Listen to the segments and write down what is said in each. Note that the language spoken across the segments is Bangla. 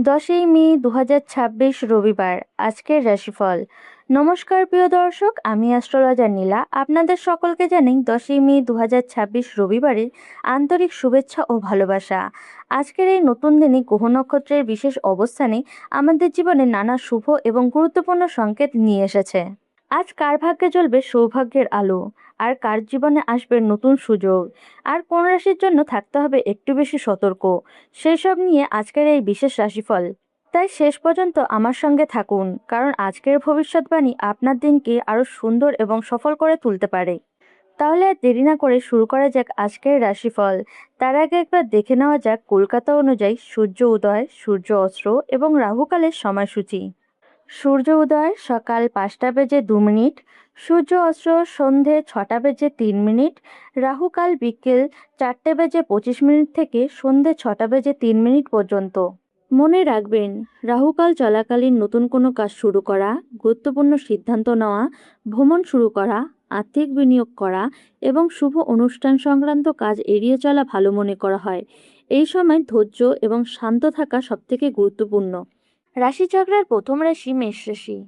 10ই মে 2026 রবিবার। আজকের রাশিফল। নমস্কার প্রিয় দর্শক, আমি অ্যাস্ট্রোলজার নীলা। আপনাদের সকলকে জানাই 10ই মে 2026 রবিবারের আন্তরিক শুভেচ্ছা ও ভালোবাসা। আজকের এই নতুন দিনে গ্রহ নক্ষত্রের বিশেষ অবস্থানে আমাদের জীবনে নানা শুভ এবং গুরুত্বপূর্ণ সংকেত নিয়ে এসেছে। আজ কার ভাগ্যে জ্বলবে সৌভাগ্যের আলো, আর কার জীবনে আসবে নতুন সুযোগ, আর কোন রাশির জন্য থাকতে হবে একটু বেশি সতর্ক, সেই সব নিয়ে আজকের এই বিশেষ রাশিফল। তাই শেষ পর্যন্ত আমার সঙ্গে থাকুন, কারণ আজকের ভবিষ্যৎবাণী আপনার দিনকে আরো সুন্দর এবং সফল করে তুলতে পারে। তাহলে আর দেরি না করে শুরু করা যাক আজকের রাশিফল। তার আগে একবার দেখে নেওয়া যাক কলকাতা অনুযায়ী সূর্য উদয়, সূর্য অস্ত এবং রাহুকালের সময়সূচি। সূর্য উদয় সকাল 5টা বেজে 2 মিনিট, সূর্য অস্ত সন্ধে 6টা বেজে 3 মিনিট, রাহুকাল বিকেল 4টে বেজে 25 মিনিট থেকে সন্ধে 6টা বেজে 3 মিনিট পর্যন্ত। মনে রাখবেন, রাহুকাল চলাকালীন নতুন কোনো কাজ শুরু করা, গুরুত্বপূর্ণ সিদ্ধান্ত নেওয়া, ভ্রমণ শুরু করা, আর্থিক বিনিয়োগ করা এবং শুভ অনুষ্ঠান সংক্রান্ত কাজ এড়িয়ে চলা ভালো মনে করা হয়। এই সময় ধৈর্য এবং শান্ত থাকা সবথেকে গুরুত্বপূর্ণ। রাশিচক্রের প্রথম রাশি মেষ রাশি।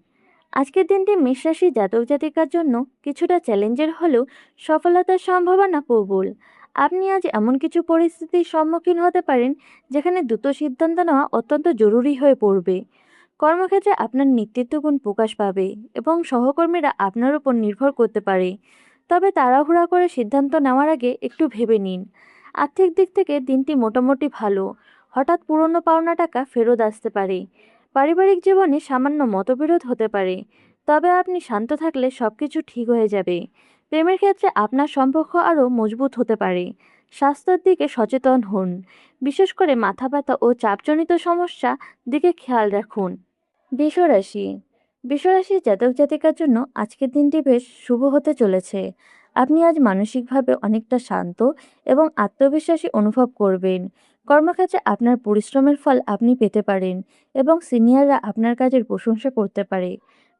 আজকের দিনটি মেষ রাশি জাতক জাতিকার জন্য কিছুটা চ্যালেঞ্জের হলেও সফলতার সম্ভাবনা প্রবল। আপনি আজ এমন কিছু পরিস্থিতির সম্মুখীন হতে পারেন যেখানে দ্রুত সিদ্ধান্ত নেওয়া অত্যন্ত জরুরি হয়ে পড়বে। কর্মক্ষেত্রে আপনার নেতৃত্ব গুণ প্রকাশ পাবে এবং সহকর্মীরা আপনার উপর নির্ভর করতে পারে। তবে তাড়াহুড়া করে সিদ্ধান্ত নেওয়ার আগে একটু ভেবে নিন। আর্থিক দিক থেকে দিনটি মোটামুটি ভালো। হঠাৎ পুরনো পাওনা টাকা ফেরত আসতে পারে। পারিবারিক জীবনে সামান্য মতবিরোধ হতে পারে, তবে আপনি শান্ত থাকলে সবকিছু ঠিক হয়ে যাবে। প্রেমের ক্ষেত্রে আপনার সম্পর্ক আরও মজবুত হতে পারে। স্বাস্থ্যের দিকে সচেতন হন, বিশেষ করে মাথা ব্যথা ও চাপজনিত সমস্যা দিকে খেয়াল রাখুন। বৃষরাশি। বৃষরাশির জাতক জাতিকার জন্য আজকের দিনটি বেশ শুভ হতে চলেছে। আপনি আজ মানসিকভাবে অনেকটা শান্ত এবং আত্মবিশ্বাসী অনুভব করবেন। কর্মক্ষেত্রে আপনার পরিশ্রমের ফল আপনি পেতে পারেন এবং সিনিয়ররা আপনার কাজের প্রশংসা করতে পারে।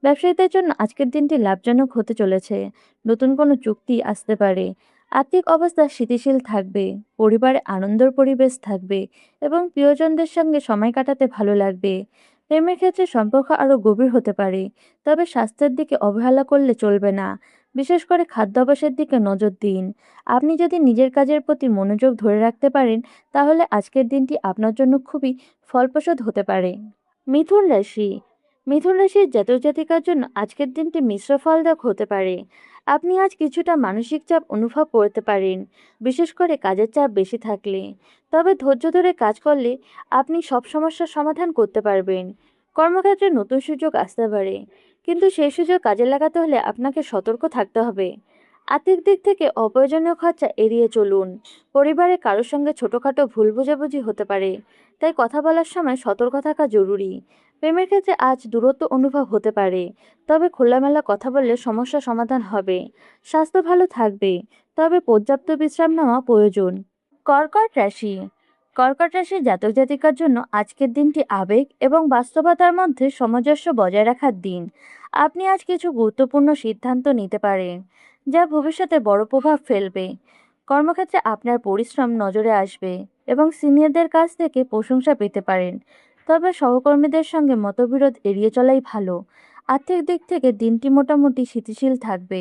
ব্যবসায়ীদের জন্য আজকের দিনটি লাভজনক হতে চলেছে। নতুন কোনো চুক্তি আসতে পারে। আর্থিক অবস্থা স্থিতিশীল থাকবে। পরিবারে আনন্দের পরিবেশ থাকবে এবং প্রিয়জনদের সঙ্গে সময় কাটাতে ভালো লাগবে। প্রেমের ক্ষেত্রে সম্পর্ক আরও গভীর হতে পারে, তবে স্বাস্থ্যের দিকে অবহেলা করলে চলবে না। বিশেষ করে খাদ্যাভ্যাসের দিকে নজর দিন। আপনি যদি নিজের কাজের প্রতি মনোযোগ ধরে রাখতে পারেন, তাহলে আজকের দিনটি আপনার জন্য খুবই ফলপ্রসূ হতে পারে। মিথুন রাশি। মিথুন রাশির জাতক জাতিকার জন্য আজকের দিনটি মিশ্র ফলদায়ক হতে পারে। আপনি আজ কিছুটা মানসিক চাপ অনুভব করতে পারেন, বিশেষ করে কাজের চাপ বেশি থাকলে। তবে ধৈর্য ধরে কাজ করলে আপনি সব সমস্যার সমাধান করতে পারবেন। কর্মক্ষেত্রে নতুন সুযোগ আসতে পারে, কিন্তু সেই সুযোগ কাজে লাগাতে হলে আপনাকে সতর্ক থাকতে হবে। আর্থিক দিক থেকে অপ্রয়োজনীয় খরচা এড়িয়ে চলুন। পরিবারে কারোর সঙ্গে ছোটখাটো ভুল বোঝাবুঝি হতে পারে, তাই কথা বলার সময় সতর্ক থাকা জরুরি। প্রেমের ক্ষেত্রে আজ দূরত্ব অনুভব হতে পারে, তবে খোলামেলা কথা বললে সমস্যা সমাধান হবে। স্বাস্থ্য ভালো থাকবে, তবে পর্যাপ্ত বিশ্রাম নেওয়া প্রয়োজন। কর্কট রাশি। কর্কট রাশির জাতক জাতিকার জন্য আজকের দিনটি আবেগ এবং বাস্তবতার মধ্যে সামঞ্জস্য বজায় রাখার দিন। আপনি আজ কিছু গুরুত্বপূর্ণ সিদ্ধান্ত নিতে পারেন, যা ভবিষ্যতে বড় প্রভাব ফেলবে। কর্মক্ষেত্রে আপনার পরিশ্রম নজরে আসবে এবং সিনিয়রদের কাছ থেকে প্রশংসা পেতে পারেন, তবে সহকর্মীদের সঙ্গে মতবিরোধ এড়িয়ে চলাই ভালো। আর্থিক দিক থেকে দিনটি মোটামুটি স্থিতিশীল থাকবে,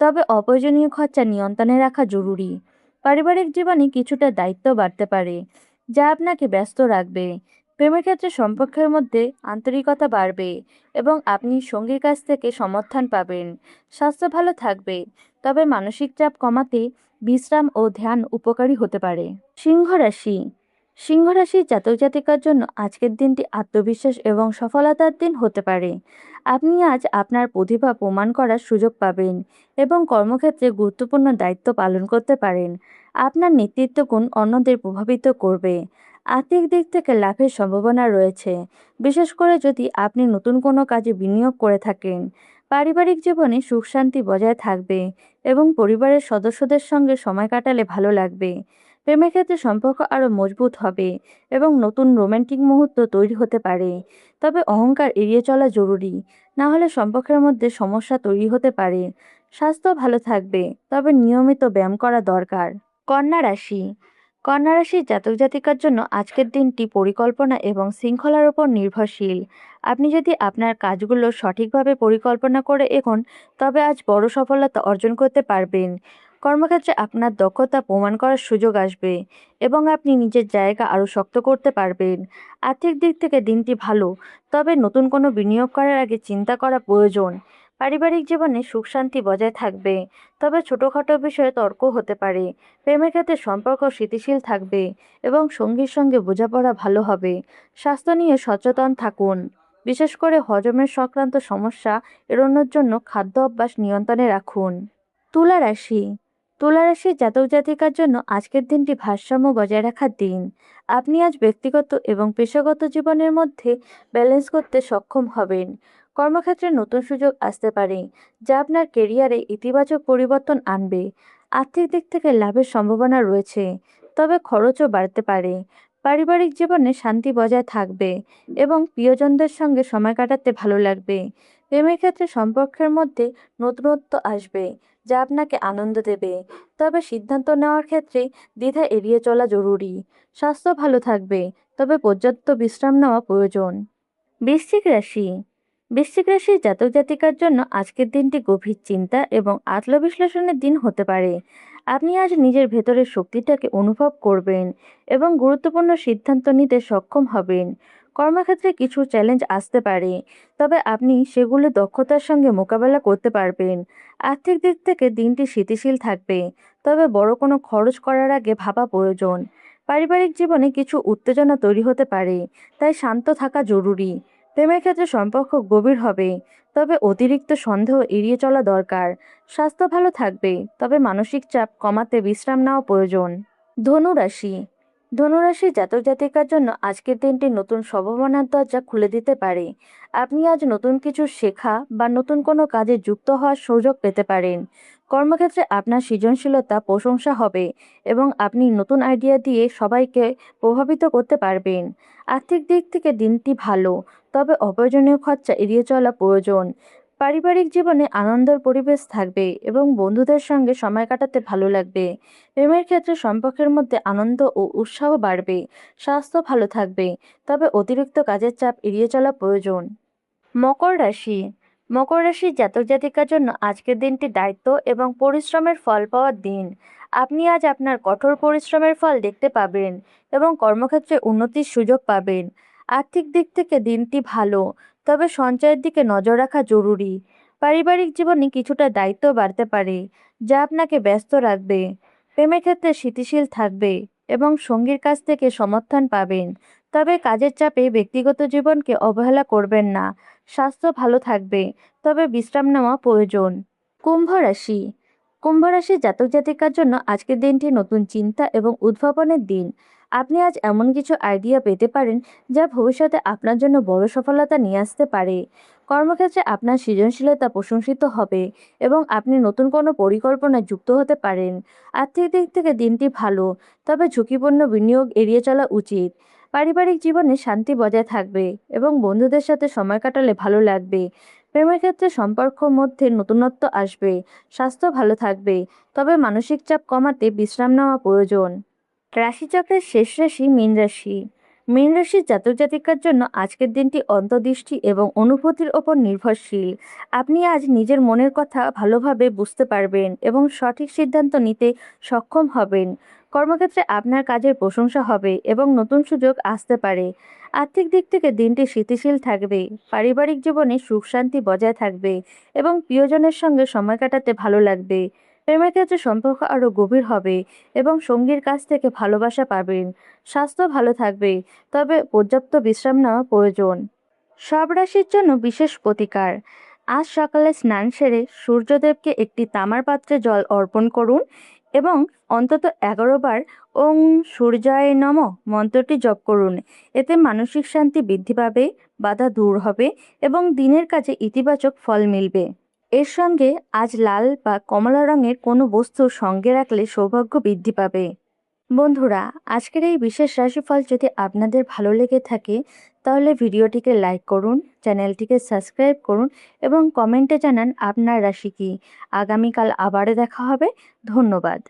তবে অপ্রয়োজনীয় খরচা নিয়ন্ত্রণে রাখা জরুরি। পারিবারিক জীবনে কিছুটা দায়িত্ব বাড়তে পারে, যা আপনাকে ব্যস্ত রাখবে। প্রেমের ক্ষেত্রে সম্পর্কের মধ্যে আন্তরিকতা বাড়বে এবং আপনি সঙ্গীর কাছ থেকে সমর্থন পাবেন। স্বাস্থ্য ভালো থাকবে, তবে মানসিক চাপ কমাতে বিশ্রাম ও ধ্যান উপকারী হতে পারে। সিংহ রাশি। সিংহ রাশির জাতক জাতিকার জন্য আজকের দিনটি আত্মবিশ্বাস এবং সফলতার দিন হতে পারে। আপনি আজ আপনার প্রতিভা প্রমাণ করার সুযোগ পাবেন এবং কর্মক্ষেত্রে গুরুত্বপূর্ণ দায়িত্ব পালন করতে পারেন। আপনার নেতৃত্ব গুণ অন্যদের প্রভাবিত করবে। আর্থিক দিক থেকে লাভের সম্ভাবনা রয়েছে, বিশেষ করে যদি আপনি নতুন কোনো কাজে বিনিয়োগ করে থাকেন। পারিবারিক জীবনে সুখ শান্তি বজায় থাকবে এবং পরিবারের সদস্যদের সঙ্গে সময় কাটালে ভালো লাগবে। প্রেমের ক্ষেত্রে সম্পর্ক আরও মজবুত হবে এবং নতুন রোমান্টিক মুহূর্ত তৈরি হতে পারে, তবে অহংকার এড়িয়ে চলা জরুরি, না হলে সম্পর্কের মধ্যে সমস্যা তৈরি হতে পারে। স্বাস্থ্য ভালো থাকবে, তবে নিয়মিত ব্যায়াম করা দরকার। কন্যা রাশি। কন্যা রাশির জাতক জাতিকার জন্য আজকের দিনটি পরিকল্পনা এবং শৃঙ্খলার উপর নির্ভরশীল। আপনি যদি আপনার কাজগুলো সঠিকভাবে পরিকল্পনা করে এগোন, তবে আজ বড় সফলতা অর্জন করতে পারবেন। কর্মক্ষেত্রে আপনার দক্ষতা প্রমাণ করার সুযোগ আসবে এবং আপনি নিজের জায়গা আরও শক্ত করতে পারবেন। আর্থিক দিক থেকে দিনটি ভালো, তবে নতুন কোনো বিনিয়োগ করার আগে চিন্তা করা প্রয়োজন। পারিবারিক জীবনে সুখ শান্তি বজায় থাকবে, তবে ছোটোখাটো বিষয়ে তর্ক হতে পারে। প্রেমের ক্ষেত্রে সম্পর্ক স্থিতিশীল থাকবে এবং সঙ্গীর সঙ্গে বোঝাপড়া ভালো হবে। স্বাস্থ্য নিয়ে সচেতন থাকুন, বিশেষ করে হজমের সংক্রান্ত সমস্যা এড়ানোর জন্য খাদ্য অভ্যাস নিয়ন্ত্রণে রাখুন। তুলা রাশি। তুলা রাশির জাতক জাতিকার জন্য আজকের দিনটি ভারসাম্য বজায় রাখার দিন। আপনি আজ ব্যক্তিগত এবং পেশাগত জীবনের মধ্যে ব্যালেন্স করতে সক্ষম হবেন। কর্মক্ষেত্রে নতুন সুযোগ আসতে পারে, যা আপনার কেরিয়ারে ইতিবাচক পরিবর্তন আনবে। আর্থিক দিক থেকে লাভের সম্ভাবনা রয়েছে, তবে খরচও বাড়তে পারে। পারিবারিক জীবনে শান্তি বজায় থাকবে এবং প্রিয়জনদের সঙ্গে সময় কাটাতে ভালো লাগবে। প্রেমের ক্ষেত্রে সম্পর্কের মধ্যে নতুনত্ব আসবে, যা আপনাকে আনন্দ দেবে, তবে সিদ্ধান্ত নেওয়ার ক্ষেত্রে দ্বিধা এড়িয়ে চলা জরুরি। স্বাস্থ্য ভালো থাকবে, তবে পর্যাপ্ত বিশ্রাম নেওয়া প্রয়োজন। বৃশ্চিক রাশি। বৃশ্চিক রাশির জাতক জাতিকার জন্য আজকের দিনটি গভীর চিন্তা এবং আত্মবিশ্লেষণের দিন হতে পারে। আপনি আজ নিজের ভেতরের শক্তিটাকে অনুভব করবেন এবং গুরুত্বপূর্ণ সিদ্ধান্ত নিতে সক্ষম হবেন। কর্মক্ষেত্রে কিছু চ্যালেঞ্জ আসতে পারে, তবে আপনি সেগুলো দক্ষতার সঙ্গে মোকাবেলা করতে পারবেন। আর্থিক দিক থেকে দিনটি স্থিতিশীল থাকবে, তবে বড় কোনো খরচ করার আগে ভাবা প্রয়োজন। পারিবারিক জীবনে কিছু উত্তেজনা তৈরি হতে পারে, তাই শান্ত থাকা জরুরি। প্রেমের ক্ষেত্রে সম্পর্ক গভীর হবে, তবে অতিরিক্ত সন্দেহ এড়িয়ে চলা দরকার। স্বাস্থ্য ভালো থাকবে, তবে মানসিক চাপ কমাতে বিশ্রাম নেওয়া প্রয়োজন। ধনুরাশি। ধনুরাশির জাতক জাতিকার জন্য আজকের দিনটি নতুন সম্ভাবনার দরজা খুলে দিতে পারে। আপনি আজ নতুন কিছু শেখা বা নতুন কোনো কাজে যুক্ত হওয়ার সুযোগ পেতে পারেন। কর্মক্ষেত্রে আপনার সৃজনশীলতা প্রশংসা হবে এবং আপনি নতুন আইডিয়া দিয়ে সবাইকে প্রভাবিত করতে পারবেন। আর্থিক দিক থেকে দিনটি ভালো, তবে অপ্রয়োজনীয় খরচা এড়িয়ে চলা প্রয়োজন। পারিবারিক জীবনে আনন্দের পরিবেশ থাকবে এবং বন্ধুদের সঙ্গে সময় কাটাতে ভালো লাগবে। প্রেমের ক্ষেত্রে সম্পর্কের মধ্যে আনন্দ ও উৎসাহ বাড়বে। স্বাস্থ্য ভালো থাকবে, তবে অতিরিক্ত কাজের চাপ এড়িয়ে চলা প্রয়োজন। মকর রাশি। মকর রাশির জাতক জাতিকার জন্য আজকের দিনটি দায়িত্ব এবং পরিশ্রমের ফল পাওয়ার দিন। আপনি আজ আপনার কঠোর পরিশ্রমের ফল দেখতে পাবেন এবং কর্মক্ষেত্রে উন্নতির সুযোগ পাবেন। আর্থিক দিক থেকে দিনটি ভালো, তবে সঞ্চয়ের দিকে নজর রাখা জরুরি। পারিবারিক জীবনে কিছুটা দায়িত্ব বাড়তে পারে, যা আপনাকে ব্যস্ত রাখবে। প্রেমের ক্ষেত্রে স্থিতিশীল থাকবে এবং সঙ্গীর কাছ থেকে সমর্থন পাবেন, তবে কাজের চাপে ব্যক্তিগত জীবনকে অবহেলা করবেন না। স্বাস্থ্য ভালো থাকবে, তবে বিশ্রাম নেওয়া প্রয়োজন। কুম্ভ রাশি। কুম্ভ রাশির জাতক জাতিকার জন্য আজকের দিনটি নতুন চিন্তা এবং উদ্ভাবনের দিন। আপনি আজ এমন কিছু আইডিয়া পেতে পারেন, যা ভবিষ্যতে আপনার জন্য বড় সফলতা নিয়ে আসতে পারে। কর্মক্ষেত্রে আপনার সৃজনশীলতা প্রশংসিত হবে এবং আপনি নতুন কোনো পরিকল্পনায় যুক্ত হতে পারেন। আর্থিক দিক থেকে দিনটি ভালো, তবে ঝুঁকিপূর্ণ বিনিয়োগ এড়িয়ে চলা উচিত। পারিবারিক জীবনে শান্তি বজায় থাকবে এবং বন্ধুদের সাথে সময় কাটালে ভালো লাগবে। প্রেমের ক্ষেত্রে সম্পর্ক মধ্যে নতুনত্ব আসবে। স্বাস্থ্য ভালো থাকবে, তবে মানসিক চাপ কমাতে বিশ্রাম নেওয়া প্রয়োজন। রাশিচক্রের শেষ রাশি মীন রাশি। মীন রাশির জাতক জাতিকার জন্য আজকের দিনটি অন্তর্দৃষ্টি এবং অনুভূতির ওপর নির্ভরশীল। আপনি আজ নিজের মনের কথা ভালোভাবে বুঝতে পারবেন এবং সঠিক সিদ্ধান্ত নিতে সক্ষম হবেন। কর্মক্ষেত্রে আপনার কাজের প্রশংসা হবে এবং নতুন সুযোগ আসতে পারে। আর্থিক দিক থেকে দিনটি স্থিতিশীল থাকবে। পারিবারিক জীবনে সুখ শান্তি বজায় থাকবে এবং প্রিয়জনের সঙ্গে সময় কাটাতে ভালো লাগবে। প্রেমের ক্ষেত্রে সম্পর্ক আরও গভীর হবে এবং সঙ্গীর কাছ থেকে ভালোবাসা পাবেন। স্বাস্থ্য ভালো থাকবে, তবে পর্যাপ্ত বিশ্রাম নেওয়া প্রয়োজন। সব রাশির জন্য বিশেষ প্রতিকার। আজ সকালে স্নান সেরে সূর্যদেবকে একটি তামার পাত্রে জল অর্পণ করুন এবং অন্তত 11 বার ওং সূর্যায় নমঃ মন্ত্রটি জপ করুন। এতে মানসিক শান্তি বৃদ্ধি পাবে, বাধা দূর হবে এবং দিনের কাজে ইতিবাচক ফল মিলবে। এর সঙ্গে আজ লাল বা কমলা রঙের কোনো বস্তু সঙ্গে রাখলে সৌভাগ্য বৃদ্ধি পাবে। বন্ধুরা, আজকের এই বিশেষ রাশিফল যদি আপনাদের ভালো লেগে থাকে, তাহলে ভিডিওটিকে লাইক করুন, চ্যানেলটিকে সাবস্ক্রাইব করুন এবং কমেন্টে জানান আপনার রাশি কী। আগামীকাল আবারও দেখা হবে। ধন্যবাদ।